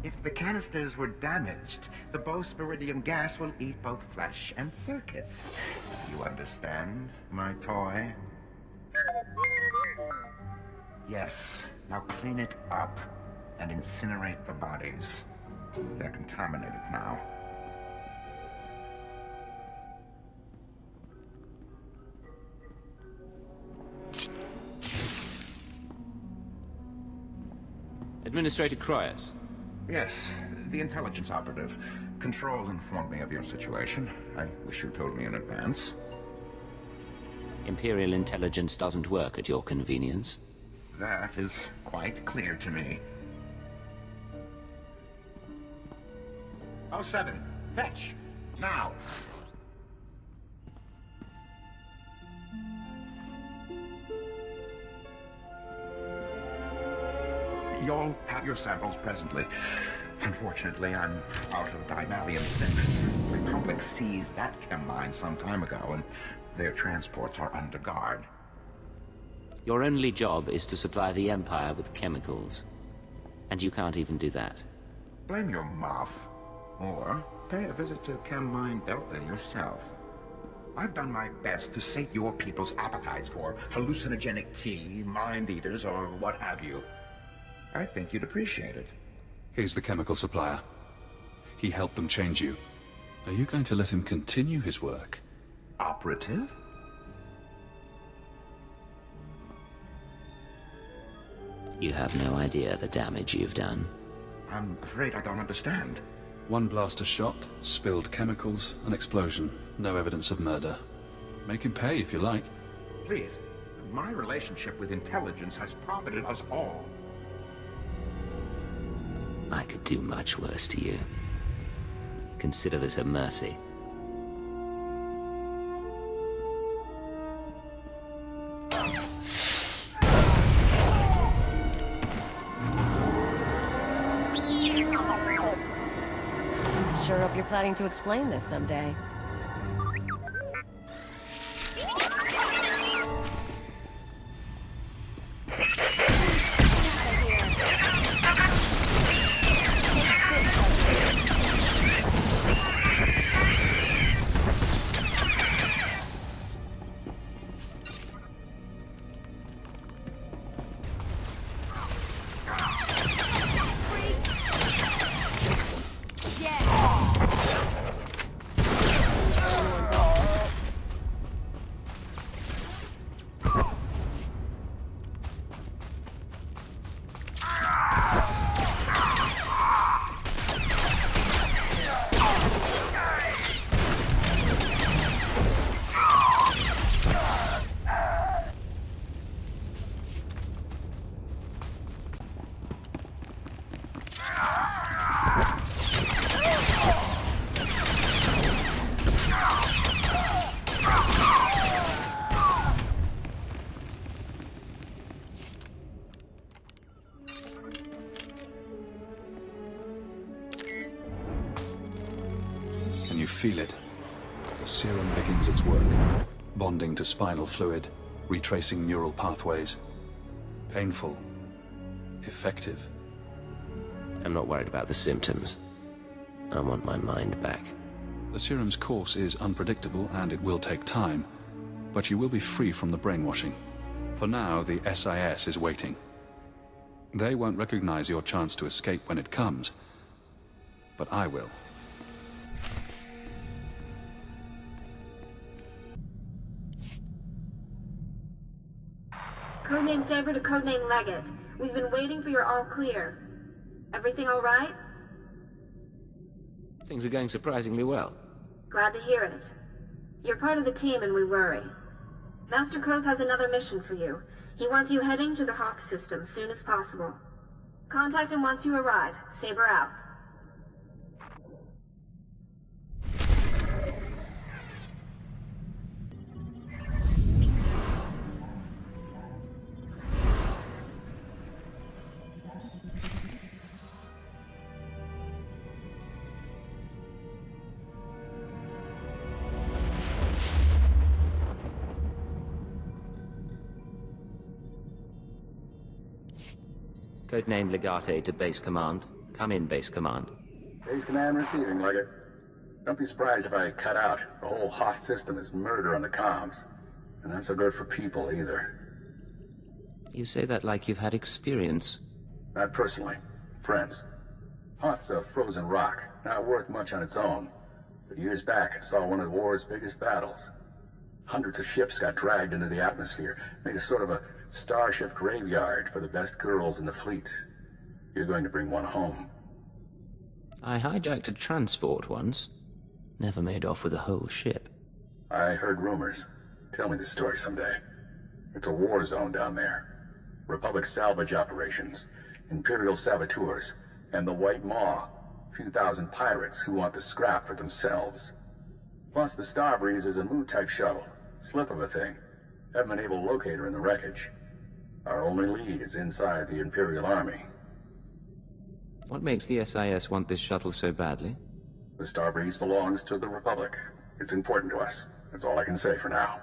If the canisters were damaged, the Bosporidium gas will eat both flesh and circuits. You understand, my toy? Yes, now clean it up and incinerate the bodies. They're contaminated now. Administrator Cryas. Yes, the intelligence operative. Control informed me of your situation. I wish you told me in advance. Imperial intelligence doesn't work at your convenience. That is quite clear to me. 07, fetch! Now! You'll have your samples presently. Unfortunately, I'm out of Dimalium 6. The Republic seized that chem mine some time ago, and their transports are under guard. Your only job is to supply the Empire with chemicals. And you can't even do that. Blame your muff. Or pay a visit to Chem Mine Delta yourself. I've done my best to sate your people's appetites for hallucinogenic tea, mind-eaters, or what have you. I think you'd appreciate it. He's the chemical supplier. He helped them change you. Are you going to let him continue his work? Operative? You have no idea the damage you've done. I'm afraid I don't understand. One blaster shot, spilled chemicals, an explosion. No evidence of murder. Make him pay if you like. Please, my relationship with intelligence has profited us all. I could do much worse to you. Consider this a mercy. Sure hope you're planning to explain this someday. You feel it. The serum begins its work, bonding to spinal fluid, retracing neural pathways. Painful. Effective. I'm not worried about the symptoms. I want my mind back. The serum's course is unpredictable and it will take time, but you will be free from the brainwashing. For now, the SIS is waiting. They won't recognize your chance to escape when it comes, but I will. Codename Saber to Codename Leggett. We've been waiting for your all clear. Everything all right? Things are going surprisingly well. Glad to hear it. You're part of the team and we worry. Master Hoth has another mission for you. He wants you heading to the Hoth system soon as possible. Contact him once you arrive. Saber out. Codename Legate to Base Command. Come in, Base Command. Base Command receiving, Leggett. Don't be surprised if I cut out. The whole Hoth system is murder on the comms. And not so good for people, either. You say that like you've had experience. Not personally. Friends. Hoth's a frozen rock, not worth much on its own. But years back, it saw one of the war's biggest battles. Hundreds of ships got dragged into the atmosphere, made a sort of a starship graveyard for the best girls in the fleet. You're going to bring one home. I hijacked a transport once. Never made off with a whole ship. I heard rumors. Tell me the story someday. It's a war zone down there. Republic salvage operations, Imperial saboteurs, and the White Maw. A few thousand pirates who want the scrap for themselves. Plus the Starbreeze is a Mu-type shuttle. Slip of a thing. Haven't been able to locate her in the wreckage. Our only lead is inside the Imperial Army. What makes the SIS want this shuttle so badly? The Starbreeze belongs to the Republic. It's important to us. That's all I can say for now.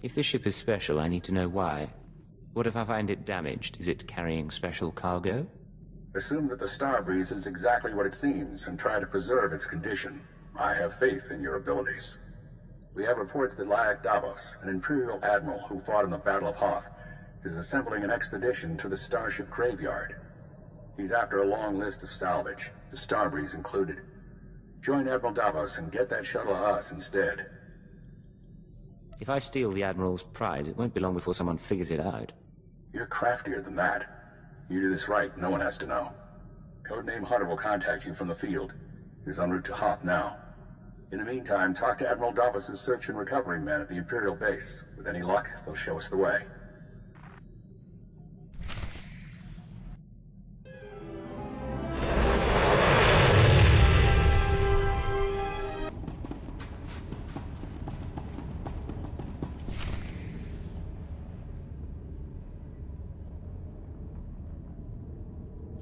If this ship is special, I need to know why. What if I find it damaged? Is it carrying special cargo? Assume that the Starbreeze is exactly what it seems, and try to preserve its condition. I have faith in your abilities. We have reports that Davos, an Imperial Admiral who fought in the Battle of Hoth, is assembling an expedition to the Starship Graveyard. He's after a long list of salvage, the Starbreeze included. Join Admiral Davos and get that shuttle to us instead. If I steal the Admiral's prize, it won't be long before someone figures it out. You're craftier than that. You do this right, no one has to know. Codename Hunter will contact you from the field. He's en route to Hoth now. In the meantime, talk to Admiral Davos' search and recovery men at the Imperial base. With any luck, they'll show us the way.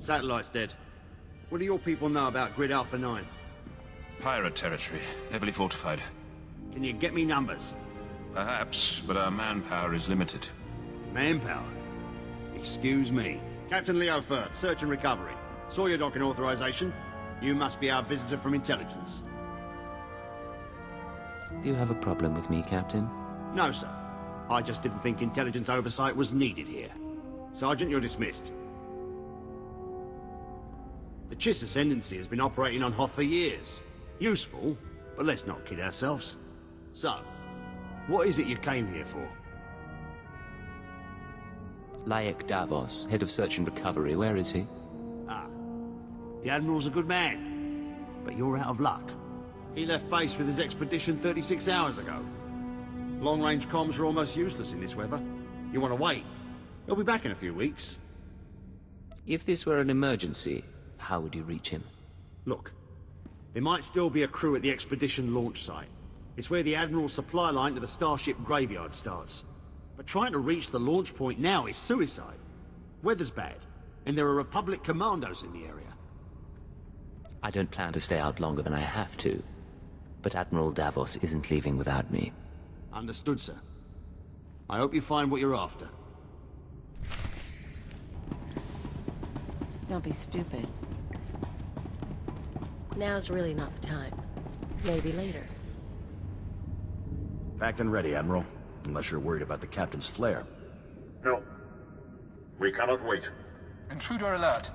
Satellite's dead. What do your people know about Grid Alpha 9? Pirate territory, heavily fortified. Can you get me numbers? Perhaps, but our manpower is limited. Manpower? Excuse me. Captain Leo Firth, search and recovery. Saw your docking authorization. You must be our visitor from intelligence. Do you have a problem with me, Captain? No, sir. I just didn't think intelligence oversight was needed here. Sergeant, you're dismissed. The Chiss Ascendancy has been operating on Hoth for years. Useful, but let's not kid ourselves. So, what is it you came here for? Davos, head of search and recovery. Where is he? Ah, the Admiral's a good man, but you're out of luck. He left base with his expedition 36 hours ago. Long-range comms are almost useless in this weather. You want to wait? He'll be back in a few weeks. If this were an emergency, how would you reach him? Look, there might still be a crew at the expedition launch site. It's where the Admiral's supply line to the Starship Graveyard starts. But trying to reach the launch point now is suicide. Weather's bad, and there are Republic commandos in the area. I don't plan to stay out longer than I have to. But Admiral Davos isn't leaving without me. Understood, sir. I hope you find what you're after. Don't be stupid. Now's really not the time. Maybe later. Packed and ready, Admiral. Unless you're worried about the captain's flare. No. We cannot wait. Intruder alert.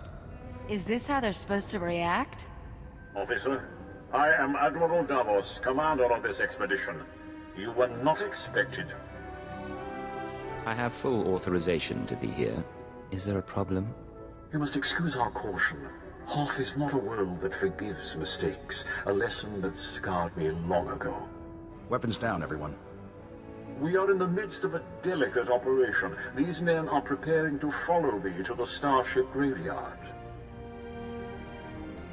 Is this how they're supposed to react? Officer, I am Admiral Davos, commander of this expedition. You were not expected. I have full authorization to be here. Is there a problem? You must excuse our caution. Hoth is not a world that forgives mistakes. A lesson that scarred me long ago. Weapons down, everyone. We are in the midst of a delicate operation. These men are preparing to follow me to the Starship Graveyard.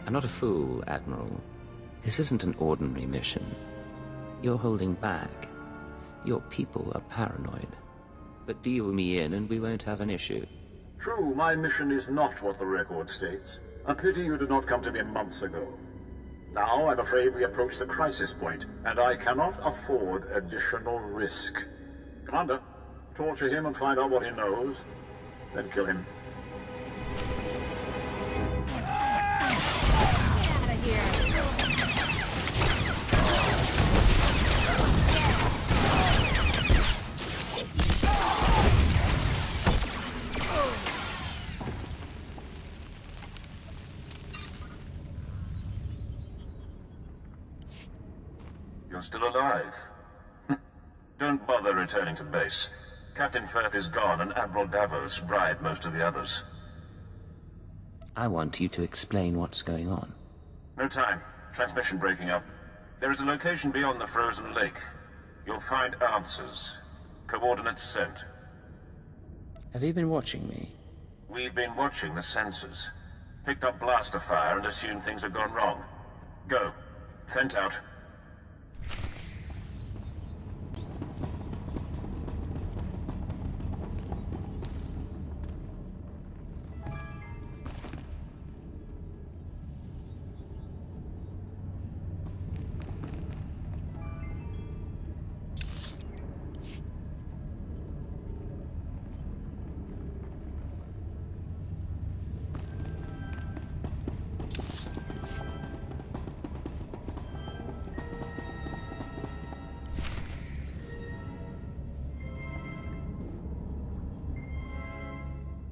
I'm not a fool, Admiral. This isn't an ordinary mission. You're holding back. Your people are paranoid. But deal me in and we won't have an issue. True, my mission is not what the record states. A pity you did not come to me months ago. Now, I'm afraid we approach the crisis point, and I cannot afford additional risk. Commander, torture him and find out what he knows, then kill him. You're still alive. Don't bother returning to base. Captain Firth is gone and Admiral Davos bribed most of the others. I want you to explain what's going on. No time. Transmission breaking up. There is a location beyond the frozen lake. You'll find answers. Coordinates sent. Have you been watching me? We've been watching the sensors. Picked up blaster fire and assumed things had gone wrong. Go. Sent out.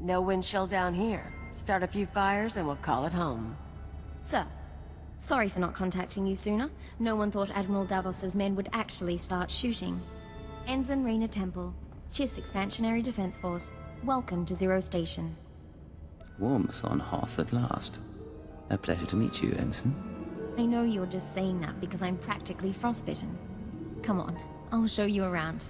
No wind chill down here. Start a few fires and we'll call it home. Sir, sorry for not contacting you sooner. No one thought Admiral Davos's men would actually start shooting. Ensign Rena Temple, Chiss Expansionary Defense Force. Welcome to Zero Station. Warmth on Hoth at last. A pleasure to meet you, Ensign. I know you're just saying that because I'm practically frostbitten. Come on, I'll show you around.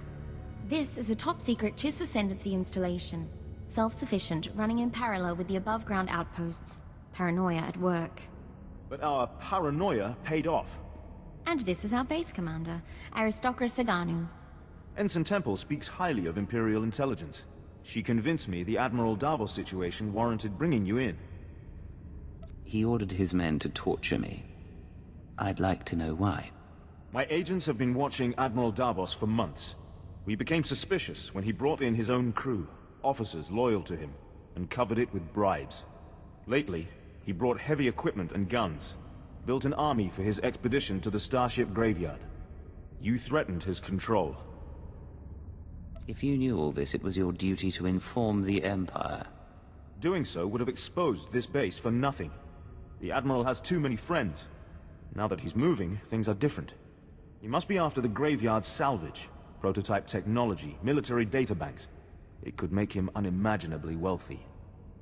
This is a top-secret Chiss Ascendancy installation. Self-sufficient, running in parallel with the above-ground outposts. Paranoia at work. But our paranoia paid off. And this is our base commander, Aristocra Saganu. Ensign Temple speaks highly of Imperial intelligence. She convinced me the Admiral Davos situation warranted bringing you in. He ordered his men to torture me. I'd like to know why. My agents have been watching Admiral Davos for months. We became suspicious when he brought in his own crew, officers loyal to him, and covered it with bribes. Lately, he brought heavy equipment and guns, built an army for his expedition to the Starship Graveyard. You threatened his control. If you knew all this, it was your duty to inform the Empire. Doing so would have exposed this base for nothing. The Admiral has too many friends. Now that he's moving, things are different. He must be after the Graveyard's salvage, prototype technology, military databanks. It could make him unimaginably wealthy.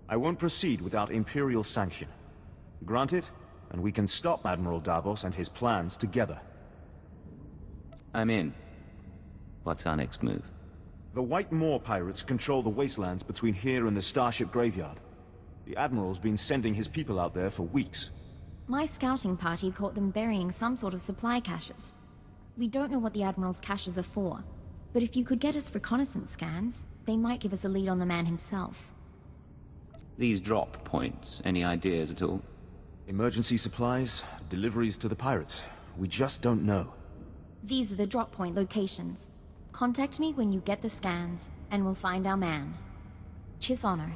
I won't proceed without Imperial sanction. Grant it, and we can stop Admiral Davos and his plans together. I'm in. What's our next move? The White Moor pirates control the wastelands between here and the Starship Graveyard. The Admiral's been sending his people out there for weeks. My scouting party caught them burying some sort of supply caches. We don't know what the Admiral's caches are for, but if you could get us reconnaissance scans, they might give us a lead on the man himself. These drop points, any ideas at all? Emergency supplies, deliveries to the pirates. We just don't know. These are the drop point locations. Contact me when you get the scans, and we'll find our man. Chiss Honor,